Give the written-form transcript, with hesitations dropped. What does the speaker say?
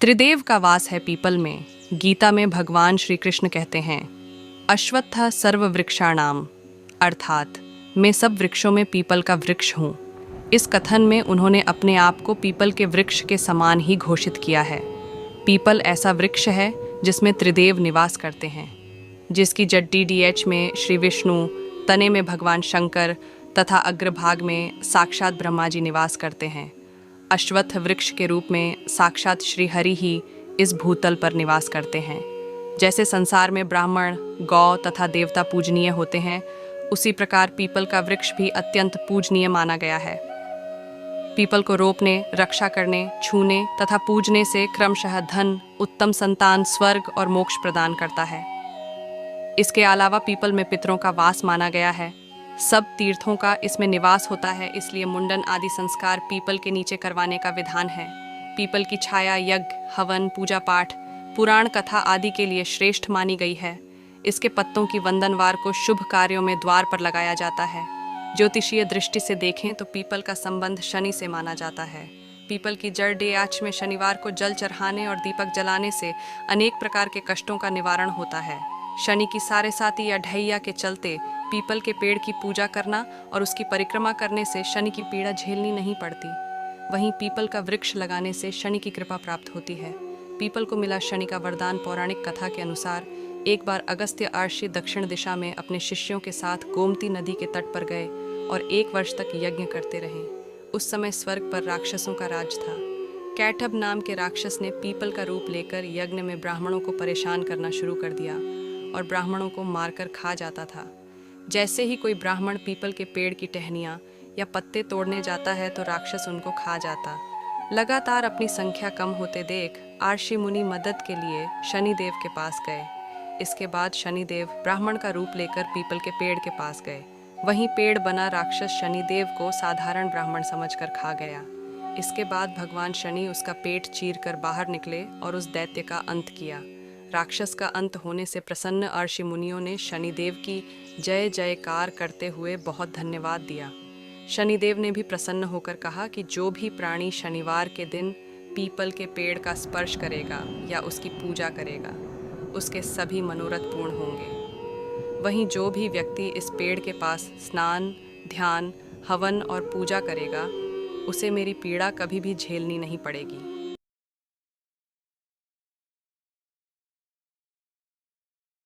त्रिदेव का वास है पीपल में। गीता में भगवान श्री कृष्ण कहते हैं, अश्वत्थ सर्व वृक्षाणाम, अर्थात मैं सब वृक्षों में पीपल का वृक्ष हूँ। इस कथन में उन्होंने अपने आप को पीपल के वृक्ष के समान ही घोषित किया है। पीपल ऐसा वृक्ष है जिसमें त्रिदेव निवास करते हैं, जिसकी जड्डी डीएच में श्री विष्णु, तने में भगवान शंकर तथा अग्रभाग में साक्षात ब्रह्मा जी निवास करते हैं। अश्वत्थ वृक्ष के रूप में साक्षात श्री हरि ही इस भूतल पर निवास करते हैं। जैसे संसार में ब्राह्मण, गौ तथा देवता पूजनीय होते हैं, उसी प्रकार पीपल का वृक्ष भी अत्यंत पूजनीय माना गया है। पीपल को रोपने, रक्षा करने, छूने तथा पूजने से क्रमशः धन, उत्तम संतान, स्वर्ग और मोक्ष प्रदान करता है। इसके अलावा पीपल में पितरों का वास माना गया है। सब तीर्थों का इसमें निवास होता है, इसलिए मुंडन आदि संस्कार पीपल के नीचे करवाने का विधान है। पीपल की छाया यज्ञ, हवन, पूजा पाठ, पुराण कथा आदि के लिए श्रेष्ठ मानी गई है। इसके पत्तों की वंदनवार को शुभ कार्यों में द्वार पर लगाया जाता है। ज्योतिषीय दृष्टि से देखें तो पीपल का संबंध शनि से माना जाता है। पीपल की जड़ डीएच में शनिवार को जल चढ़ाने और दीपक जलाने से अनेक प्रकार के कष्टों का निवारण होता है। शनि की सारे साथी या ढैया के चलते पीपल के पेड़ की पूजा करना और उसकी परिक्रमा करने से शनि की पीड़ा झेलनी नहीं पड़ती। वहीं पीपल का वृक्ष लगाने से शनि की कृपा प्राप्त होती है। पीपल को मिला शनि का वरदान पौराणिक कथा के अनुसार एक बार अगस्त्य महर्षि दक्षिण दिशा में अपने शिष्यों के साथ गोमती नदी के तट पर गए और 1 वर्ष तक यज्ञ करते रहे। उस समय स्वर्ग पर राक्षसों का राज था। कैटभ नाम के राक्षस ने पीपल का रूप लेकर यज्ञ में ब्राह्मणों को परेशान करना शुरू कर दिया और ब्राह्मणों को मारकर खा जाता था। जैसे ही कोई ब्राह्मण पीपल के पेड़ की टहनियाँ या पत्ते तोड़ने जाता है तो राक्षस उनको खा जाता। लगातार अपनी संख्या कम होते देख महर्षि मुनि मदद के लिए शनिदेव के पास गए। इसके बाद शनिदेव ब्राह्मण का रूप लेकर पीपल के पेड़ के पास गए। वहीं पेड़ बना राक्षस शनिदेव को साधारण ब्राह्मण समझकर खा गया। इसके बाद भगवान शनि उसका पेट चीर कर बाहर निकले और उस दैत्य का अंत किया। राक्षस का अंत होने से प्रसन्न महर्षि मुनियों ने शनिदेव की जय जयकार करते हुए बहुत धन्यवाद दिया। शनिदेव ने भी प्रसन्न होकर कहा कि जो भी प्राणी शनिवार के दिन पीपल के पेड़ का स्पर्श करेगा या उसकी पूजा करेगा, उसके सभी मनोरथ पूर्ण होंगे। वहीं जो भी व्यक्ति इस पेड़ के पास स्नान, ध्यान, हवन और पूजा करेगा, उसे मेरी पीड़ा कभी भी झेलनी नहीं पड़ेगी।